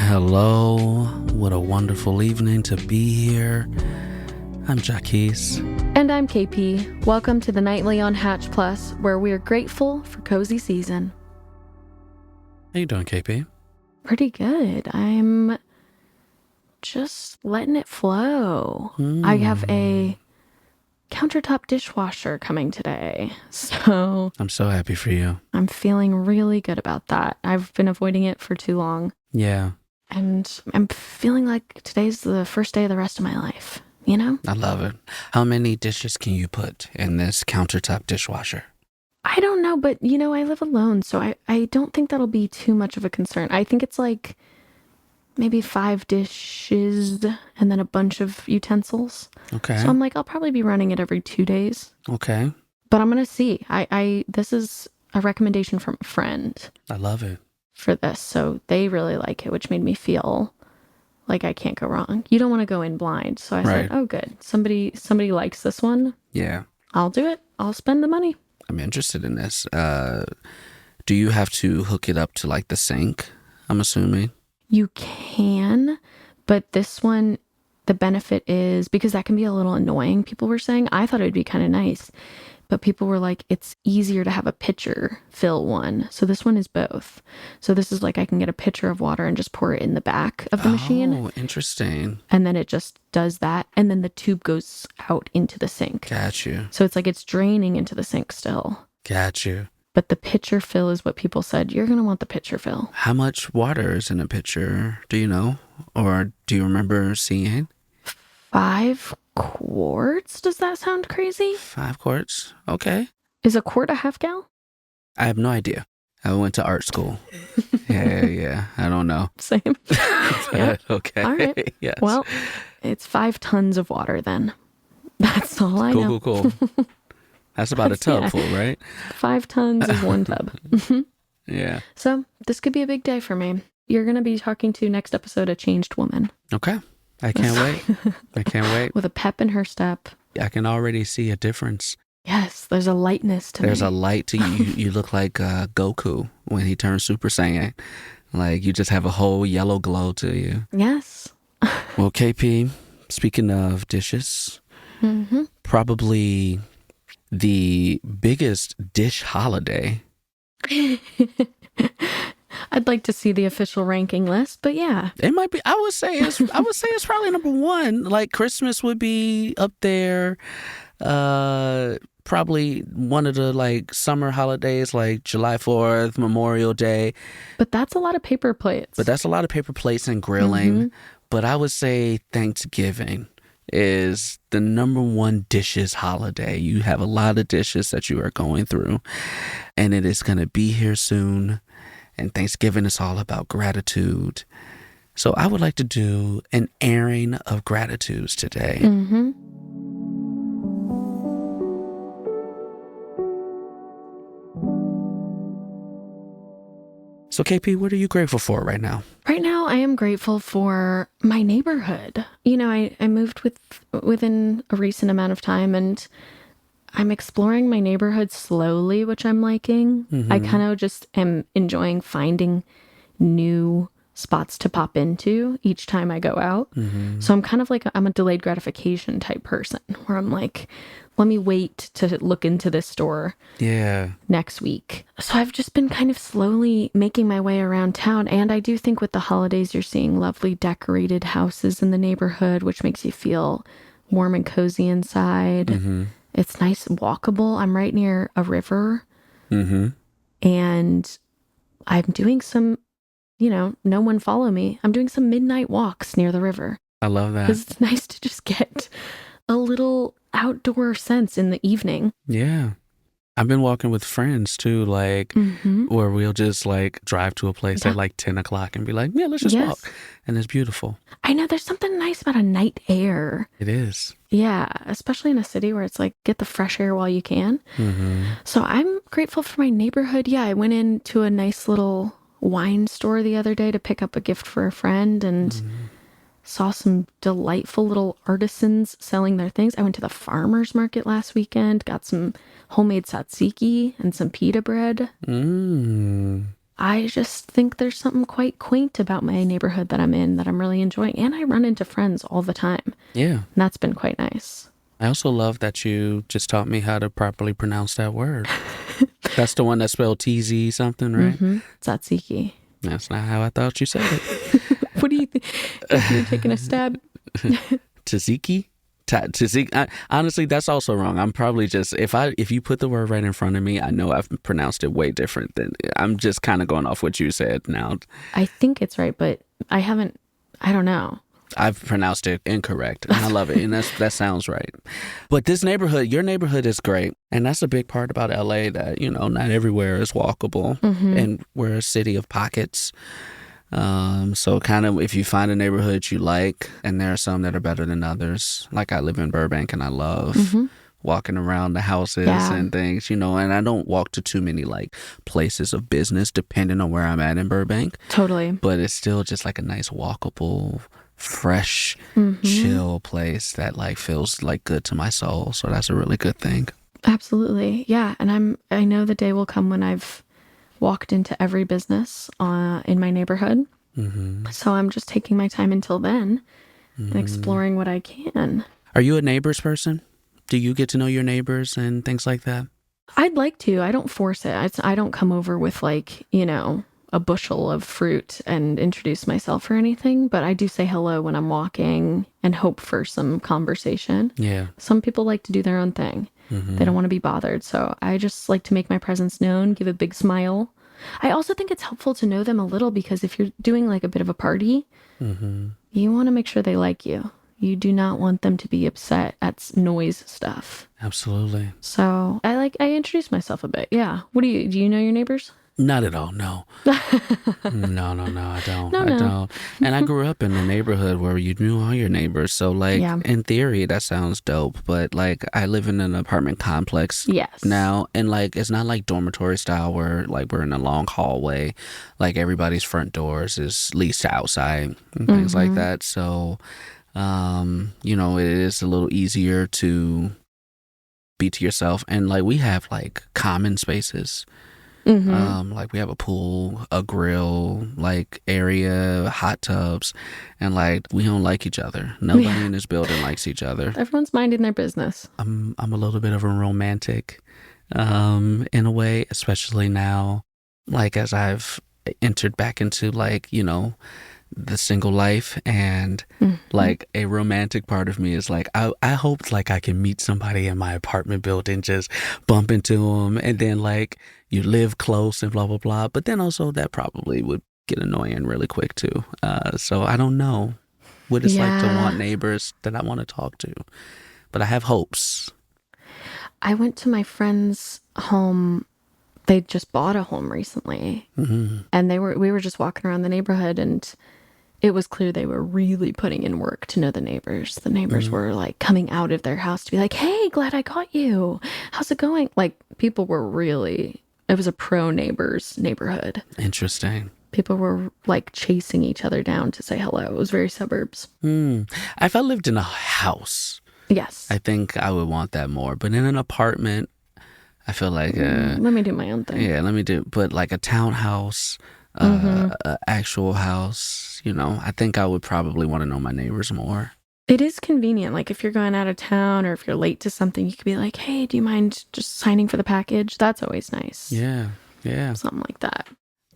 Hello, what a wonderful evening to be here. I'm Jacquis. And I'm KP. Welcome to the Nightly on Hatch Plus, where we are grateful for cozy season. How you doing, KP? Pretty good. I'm just letting it flow. I have a countertop dishwasher coming today, so I'm so happy for you. I'm feeling really good about that. I've been avoiding it for too long. Yeah. And I'm feeling like today's the first day of the rest of my life, you know? I love it. How many dishes can you put in this countertop dishwasher? I don't know, but you know, I live alone, so I don't think that'll be too much of a concern. I think it's like maybe 5 dishes and then a bunch of utensils. Okay. So I'm like, I'll probably be running it every 2 days. Okay. But I'm gonna see. This is a recommendation from a friend I love it. for this, so they really like it, which made me feel like I can't go wrong. You don't want to go in blind, so I said, "Oh, good. Somebody likes this one. Yeah. I'll do it. I'll spend the money." I'm interested in this. Do you have to hook it up to like the sink, I'm assuming? You can, but this one, the benefit is because that can be a little annoying. People were saying, I thought it would be kind of nice, but people were like, it's easier to have a pitcher fill one. So this one is both. So this is like I can get a pitcher of water and just pour it in the back of the machine. Oh, interesting. And then it just does that. And then the tube goes out into the sink. Got you. So it's like it's draining into the sink still. Got you. But the pitcher fill is what people said. You're going to want the pitcher fill. How much water is in a pitcher? Do you know? Or do you remember seeing? 5 quarts? Does that sound crazy? 5 quarts? Okay. Is a quart a half gal? I have no idea. I went to art school. Yeah. I don't know. Same. Yeah. Okay. All right. Yes. Well, it's 5 tons of water then. That's all I know. Cool. That's about a tub full, right? 5 tons is 1 tub. Yeah. So this could be a big day for me. You're going to be talking to next episode, a changed woman. Okay. I can't wait. I can't wait. With a pep in her step. I can already see a difference. Yes, there's a lightness to me. There's a light to you. You look like Goku when he turns Super Saiyan. Like you just have a whole yellow glow to you. Yes. Well, KP, speaking of dishes, probably the biggest dish holiday. I'd like to see the official ranking list, but yeah. It might be, I would say it's probably number 1. Like Christmas would be up there. Probably one of the like summer holidays like July 4th, Memorial Day. But that's a lot of paper plates. And grilling. But I would say Thanksgiving is the number 1 dishes holiday. You have a lot of dishes that you are going through, and it is going to be here soon. And Thanksgiving is all about gratitude. So I would like to do an airing of gratitudes today. So KP, what are you grateful for right now? Right now, I am grateful for my neighborhood. You know, I moved within a recent amount of time, and I'm exploring my neighborhood slowly, which I'm liking. I kind of just am enjoying finding new spots to pop into each time I go out. So I'm kind of like, I'm a delayed gratification type person where I'm like, let me wait to look into this store next week. So I've just been kind of slowly making my way around town. And I do think with the holidays, you're seeing lovely decorated houses in the neighborhood, which makes you feel warm and cozy inside. It's nice, walkable. I'm right near a river. And I'm doing some, no one follow me. I'm doing some midnight walks near the river. I love that. Because it's nice to just get a little outdoor sense in the evening. Yeah. I've been walking with friends too, like where we'll just like drive to a place at like 10 o'clock and be like, yeah, let's just walk. And it's beautiful. I know there's something nice about a night air. It is. Yeah, especially in a city where it's like get the fresh air while you can. So I'm grateful for my neighborhood. Yeah, I went into a nice little wine store the other day to pick up a gift for a friend and saw some delightful little artisans selling their things. I went to the farmer's market last weekend, got some homemade tzatziki and some pita bread. I just think there's something quite quaint about my neighborhood that I'm in that I'm really enjoying. And I run into friends all the time. Yeah. And that's been quite nice. I also love that you just taught me how to properly pronounce that word. That's the one that's spelled TZ something, right? Mm-hmm. Tzatziki. That's not how I thought you said it. What do you think? You're taking a stab? Tzatziki? Tzatziki. Honestly, that's also wrong. I'm probably just, if you put the word right in front of me, I know I've pronounced it way different than, I'm just kind of going off what you said now. I think it's right, but I don't know. I've pronounced it incorrect, and I love it, and that sounds right. But this neighborhood, your neighborhood is great, and that's a big part about LA that, not everywhere is walkable, and we're a city of pockets. So kind of if you find a neighborhood you like, and there are some that are better than others, like I live in Burbank, and I love walking around the houses and things, and I don't walk to too many like places of business depending on where I'm at in Burbank. Totally. But it's still just like a nice walkable, fresh, chill place that like feels like good to my soul. So that's a really good thing. Absolutely. Yeah. And I know the day will come when I've walked into every business in my neighborhood. So I'm just taking my time until then and exploring what I can. Are you a neighbors person? Do you get to know your neighbors and things like that? I'd like to. I don't force it. I don't come over with like, a bushel of fruit and introduce myself or anything, but I do say hello when I'm walking and hope for some conversation. Yeah. Some people like to do their own thing. They don't want to be bothered. So I just like to make my presence known, give a big smile. I also think it's helpful to know them a little because if you're doing like a bit of a party, you want to make sure they like you. You do not want them to be upset at noise stuff. Absolutely. So I introduce myself a bit. Yeah. Do you know your neighbors? Not at all, no. No, I don't. No. I don't. And I grew up in a neighborhood where you knew all your neighbors. So, like, in theory, that sounds dope. But, like, I live in an apartment complex now. And, like, it's not like dormitory style where, like, we're in a long hallway. Like, everybody's front doors is leased outside and things like that. So, it is a little easier to be to yourself. And, like, we have, like, common spaces. Like we have a pool, a grill, like area, hot tubs, and like we don't like each other. Nobody in this building likes each other. Everyone's minding their business. I'm a little bit of a romantic, in a way, especially now, like as I've entered back into like, the single life and like a romantic part of me is like I hope like I can meet somebody in my apartment building, just bump into them, and then like you live close and blah blah blah, but then also that probably would get annoying really quick too. So I don't know what it's like to want neighbors that I want to talk to, but I have hopes. I went to my friend's home. They just bought a home recently, and we were just walking around the neighborhood, and it was clear they were really putting in work to know the neighbors. The neighbors were like coming out of their house to be like, "Hey, glad I caught you. How's it going?" Like people were really, it was a pro neighbors neighborhood. Interesting. People were like chasing each other down to say hello. It was very suburbs. If I lived in a house, yes, I think I would want that more. But in an apartment, I feel like let me do my own thing. Yeah, but like a townhouse, a actual house, I think I would probably want to know my neighbors more. It is convenient. Like if you're going out of town or if you're late to something, you could be like, "Hey, do you mind just signing for the package?" That's always nice. Yeah. Something like that.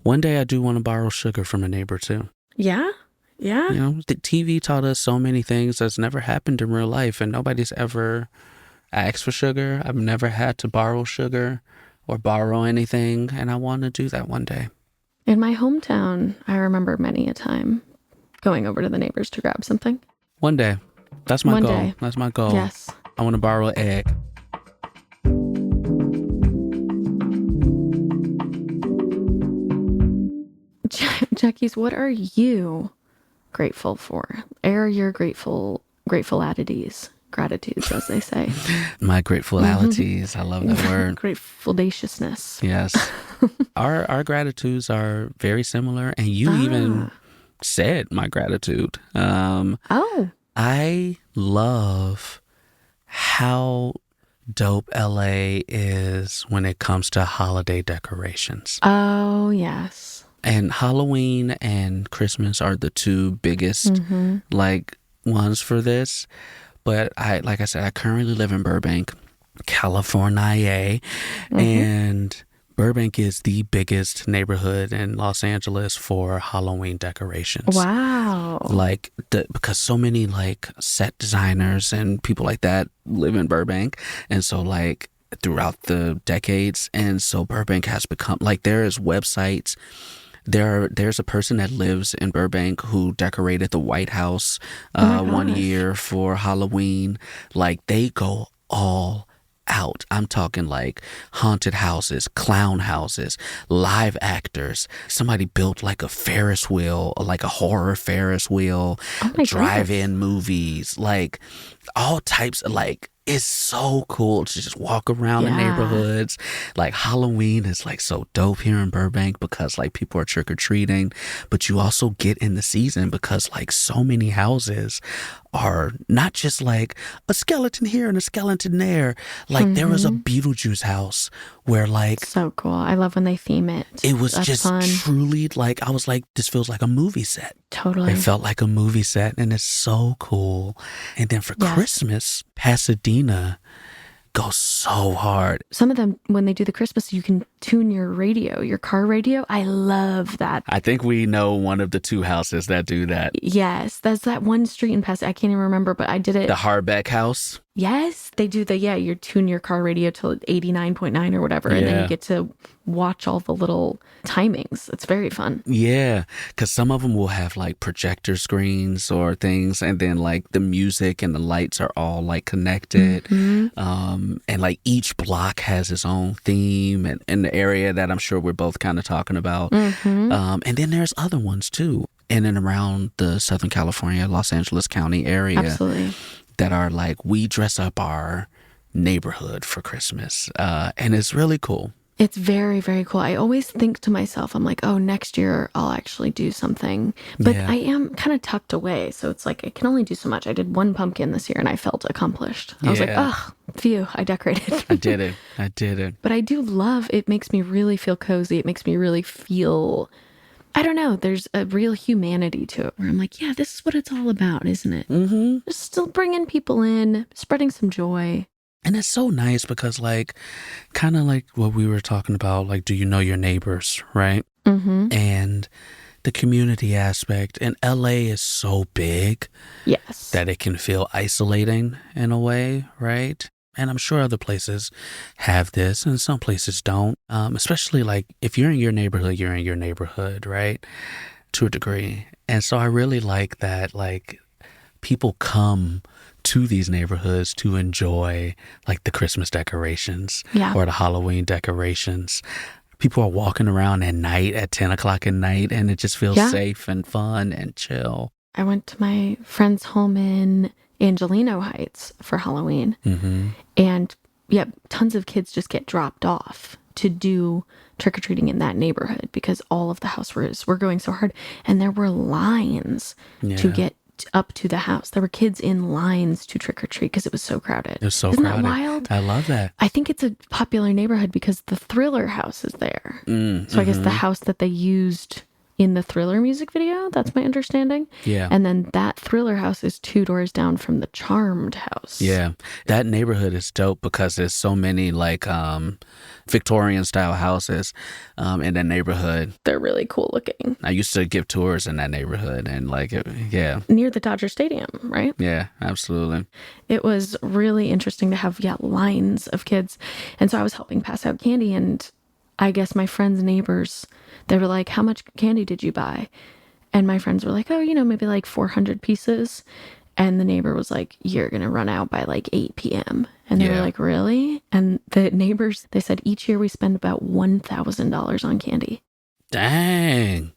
One day I do want to borrow sugar from a neighbor too. Yeah? Yeah? The TV taught us so many things that's never happened in real life, and nobody's ever asked for sugar. I've never had to borrow sugar or borrow anything, and I want to do that one day. In my hometown, I remember many a time going over to the neighbors to grab something. One day. That's my goal. Day. That's my goal. Yes. I want to borrow an egg. Jacquis, what are you grateful for? Air your grateful attitudes, as they say. My gratefulalities. I love that word. Grateful audaciousness. Yes. Our gratitudes are very similar, and you even said my gratitude. I love how dope LA is when it comes to holiday decorations. Oh, yes. And Halloween and Christmas are the two biggest like ones for this. But like I said, I currently live in Burbank, California, and Burbank is the biggest neighborhood in Los Angeles for Halloween decorations. Wow. Like because so many like set designers and people like that live in Burbank, and so like throughout the decades, and so Burbank has become like there's websites. There's a person that lives in Burbank who decorated the White House one year for Halloween. Like they go all out. I'm talking like haunted houses, clown houses, live actors. Somebody built like a Ferris wheel, like a horror Ferris wheel, drive-in movies, like all types of like. It's so cool to just walk around the neighborhoods. Like Halloween is like so dope here in Burbank because like people are trick-or-treating, but you also get in the season because like so many houses are not just like a skeleton here and a skeleton there. Like there was a Beetlejuice house where like so cool. I love when they theme it. It was just fun. Truly like I was like, this feels like a movie set. Totally. It felt like a movie set, and it's so cool. And then for Christmas, Pasadena goes so hard. Some of them, when they do the Christmas, you can tune your radio, your car radio. I love that. I think we know one of the two houses that do that. Yes, that's that one street in Pasadena. I can't even remember, but I did it. The Harbeck house. Yes, they do you tune your car radio to 89.9 or whatever, and then you get to watch all the little timings. It's very fun. Yeah, because some of them will have like projector screens or things, and then like the music and the lights are all like connected. And like each block has its own theme and in the area that I'm sure we're both kind of talking about. And then there's other ones too, in and around the Southern California, Los Angeles County area. Absolutely. That are like, we dress up our neighborhood for Christmas. And it's really cool. It's very, very cool. I always think to myself, I'm like, oh, next year I'll actually do something. But I am kind of tucked away. So it's like, I can only do so much. I did one pumpkin this year and I felt accomplished. I was like, oh, phew, I decorated. I did it. But I do love, it makes me really feel cozy. It makes me really feel, I don't know, there's a real humanity to it where I'm like, yeah, this is what it's all about, isn't it? Just still bringing people in, spreading some joy. And it's so nice because like, kind of like what we were talking about, like, do you know your neighbors, right? And the community aspect. And LA is so big. Yes. That it can feel isolating in a way, right? And I'm sure other places have this and some places don't. Especially like if you're in your neighborhood, you're in your neighborhood, right? To a degree. And so I really like that, like, people come to these neighborhoods to enjoy like the Christmas decorations or the Halloween decorations. People are walking around at night at 10 o'clock at night, and it just feels safe and fun and chill. I went to my friend's home in Angelino Heights for Halloween. And tons of kids just get dropped off to do trick-or-treating in that neighborhood because all of the houses were going so hard. And there were lines to get up to the house. There were kids in lines to trick-or-treat because it was so crowded. It was so Isn't crowded. That wild? I love that. I think it's a popular neighborhood because the Thriller house is there. So I guess the house that they used in the Thriller music video, that's my understanding. Yeah. And then that Thriller house is 2 doors down from the Charmed house. Yeah. That neighborhood is dope because there's so many like Victorian style houses in that neighborhood. They're really cool looking. I used to give tours in that neighborhood and like, near the Dodger Stadium, right? Yeah, absolutely. It was really interesting to have, lines of kids. And so I was helping pass out candy, and I guess my friends' neighbors, they were like, how much candy did you buy? And my friends were like, oh, maybe like 400 pieces. And the neighbor was like, you're going to run out by like 8 p.m. And they were like, really? And the neighbors, they said each year we spend about $1,000 on candy. Dang.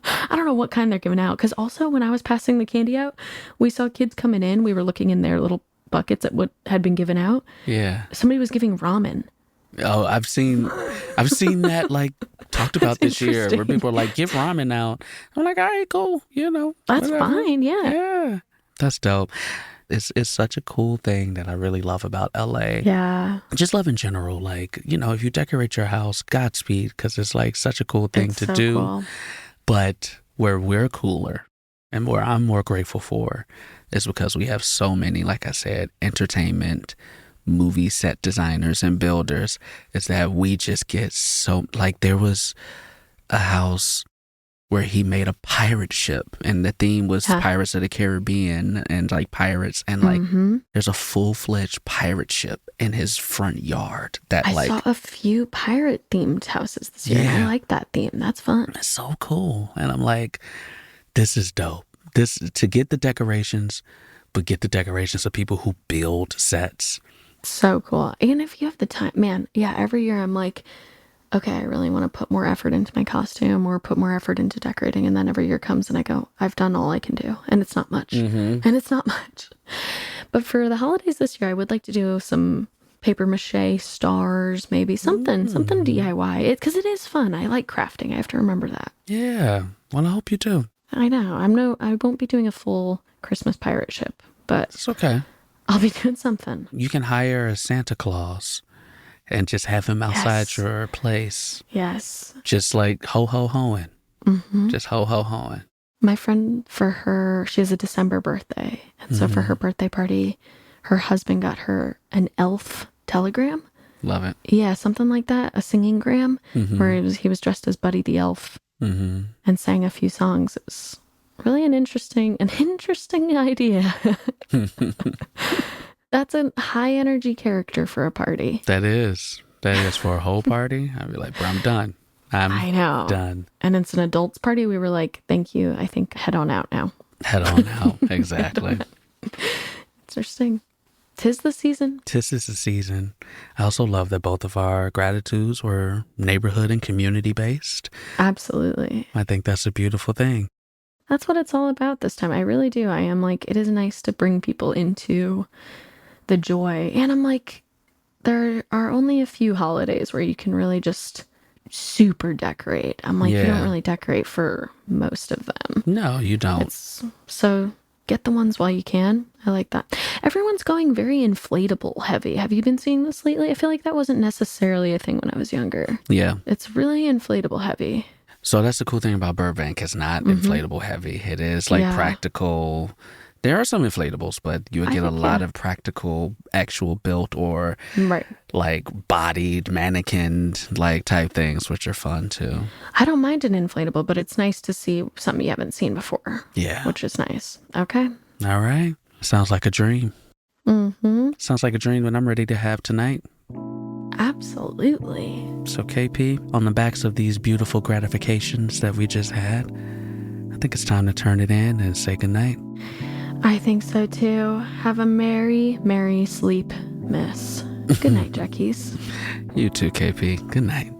I don't know what kind they're giving out. Because also when I was passing the candy out, we saw kids coming in. We were looking in their little buckets at what had been given out. Yeah. Somebody was giving ramen. Oh, I've seen that like talked about this year where people are like, give ramen out. I'm like, all right, cool. That's whatever. fine. Yeah. That's dope. It's such a cool thing that I really love about LA. Yeah. Just love in general. Like, if you decorate your house, Godspeed, because it's like such a cool thing It's to so do. cool. But where we're cooler and where I'm more grateful for is because we have so many, like I said, entertainment, movie set designers and builders, is that we just get so, like, there was a house where he made a pirate ship and the theme was Huh. Pirates of the Caribbean and like pirates, and like Mm-hmm. there's a full-fledged pirate ship in his front yard that I like saw a few pirate themed houses this year. And I Yeah. like that theme. That's fun. it's so cool. And I'm like, this is dope. This, to get the decorations, but get the decorations of people who build sets. So cool. And if you have the time, man, yeah, every year I'm like, okay, I really want to put more effort into my costume or put more effort into decorating. And then every year comes and I go, I've done all I can do. And it's not much. Mm-hmm. And it's not much. But for the holidays this year, I would like to do some paper mache stars, maybe something DIY. Because it is fun. I like crafting. I have to remember that. Yeah. Well, I hope you do. I know. I won't be doing a full Christmas pirate ship, but It's okay. I'll be doing something. You can hire a Santa Claus and just have him outside Yes. your place. Yes. Just like ho-ho-hoing. Mm-hmm. Just ho-ho-hoing. My friend, she has a December birthday. And so for her birthday party, her husband got her an elf telegram. Love it. Yeah, something like that. A singing gram where he was dressed as Buddy the Elf Mm-hmm. and sang a few songs. It was really an interesting idea. That's a high energy character for a party. That is for a whole party. I'd be like, bro, I'm done. I know. Done. And it's an adults party. We were like, thank you. I think head on out now. Head on out. Exactly. Interesting. 'Tis the season. Tis is the season. I also love that both of our gratitudes were neighborhood and community based. Absolutely. I think that's a beautiful thing. That's what it's all about this time. I really do. I am like, it is nice to bring people into the joy. And I'm like, there are only a few holidays where you can really just super decorate. I'm like, you don't Yeah. really decorate for most of them. No, you don't. So get the ones while you can. I like that. Everyone's going very inflatable heavy. Have you been seeing this lately? I feel like that wasn't necessarily a thing when I was younger. Yeah. It's really inflatable heavy. So that's the cool thing about Burbank. It's not inflatable heavy. It is like Yeah. practical. There are some inflatables, but you would I get a think, lot yeah. of practical, actual built or Right. like bodied, mannequined like type things, which are fun too. I don't mind an inflatable, but it's nice to see something you haven't seen before. Yeah. Which is nice. Okay. All right. Sounds like a dream. Mm-hmm. Sounds like a dream that I'm ready to have tonight. Absolutely. So KP, on the backs of these beautiful gratifications that we just had, I think it's time to turn it in and say goodnight. I think so too. Have a merry, merry sleep, miss. Good night, Jackies. You too, KP. Good night.